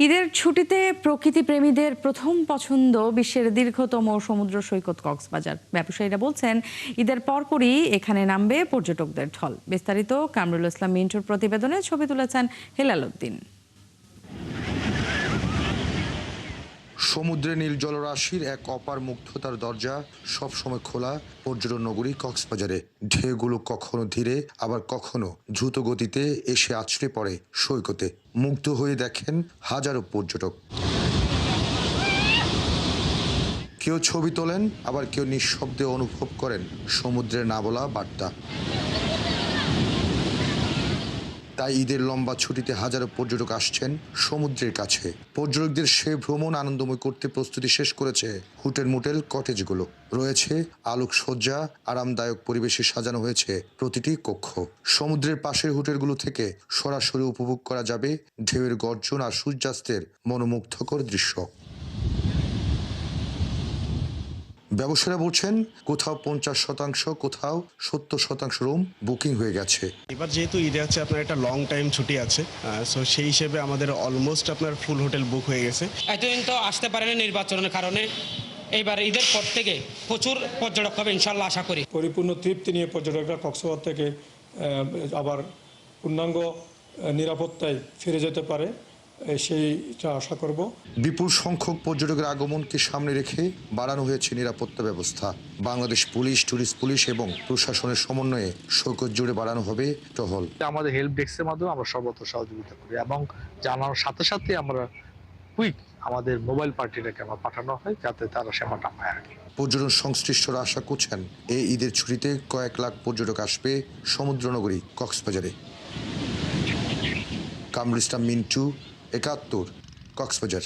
ঈদের ছুটিতে প্রকৃতি প্রেমীদের প্রথম পছন্দ বিশ্বের দীর্ঘতম সমুদ্র সৈকত কক্সবাজার। ব্যবসায়ীরা বলছেন ঈদের পরপরই এখানে নামবে পর্যটকদের ঢল। বিস্তারিত কামরুল ইসলাম মিন্টুর প্রতিবেদনে ছবি তুলেছেন হেলাল উদ্দিন। সমুদ্রে নীল জলরাশির এক অপার মুগ্ধতার দরজা সবসময় খোলা পর্যটন নগরী কক্সবাজারে। ঢেউগুলো কখনো ধীরে আবার কখনো দ্রুত গতিতে এসে আছড়ে পড়ে সৈকতে। মুগ্ধ হয়ে দেখেন হাজারো পর্যটক। কেউ ছবি তোলেন, আবার কেউ নিঃশব্দে অনুভব করেন সমুদ্রের না বলা বার্তা। তাই ঈদের লম্বা ছুটিতে হাজারো পর্যটক আসছেন সমুদ্রের কাছে। পর্যটকদের সে ভ্রমণ আনন্দময় করতে প্রস্তুতি শেষ করেছে হোটেল মোটেল কটেজগুলো। রয়েছে আলোকসজ্জা, আরামদায়ক পরিবেশে সাজানো হয়েছে প্রতিটি কক্ষ। সমুদ্রের পাশের হোটেলগুলো থেকে সরাসরি উপভোগ করা যাবে ঢেউয়ের গর্জন আর সূর্যাস্তের মনোমুগ্ধকর দৃশ্য। ব্যবসায়ীরা বলছেন কোথাও 50%, কোথাও 70% রুম বুকিং হয়ে গেছে। এবার যেহেতু ঈদে আছে আপনার একটা লং টাইম ছুটি আছে, সো সেই হিসেবে আমাদের অলমোস্ট আপনার ফুল হোটেল বুক হয়ে গেছে। এতদিন তো আসতে পারেনি নির্বাচনের কারণে, এইবার ঈদের পর থেকে প্রচুর পর্যটক হবে ইনশাল্লাহ আশা করি। পরিপূর্ণ তৃপ্তি নিয়ে পর্যটকরা কক্সবাজার থেকে আবার পূর্ণাঙ্গ নিরাপত্তায় ফিরে যেতে পারে, সেইটা আশা করব। বিপুল সংখ্যক পর্যটকের আগমনকে সামনে রেখে বাড়ানো হয়েছে নিরাপত্তা ব্যবস্থা। বাংলাদেশ পুলিশ, ট্যুরিস্ট পুলিশ এবং প্রশাসনের সমন্বয়ে সৈকত জুড়ে বাড়ানো হবে টহল। আমাদের হেল্প ডেস্কের মাধ্যমে আমরা সর্বত্র সহযোগিতা করি এবং জানানোর সাথে সাথে আমরা কুইক আমাদের মোবাইল পার্টিটাকে আমরা পাঠানো হয় যাতে তারা সেবাটা পায় আর কি। পর্যটন সংশ্লিষ্টরা আশা করছেন এই ঈদের ছুটিতে কয়েক লাখ পর্যটক আসবে সমুদ্রনগরী কক্সবাজারে। কামরুল ইসলাম মিন্টু, ৭১, কক্সবাজার।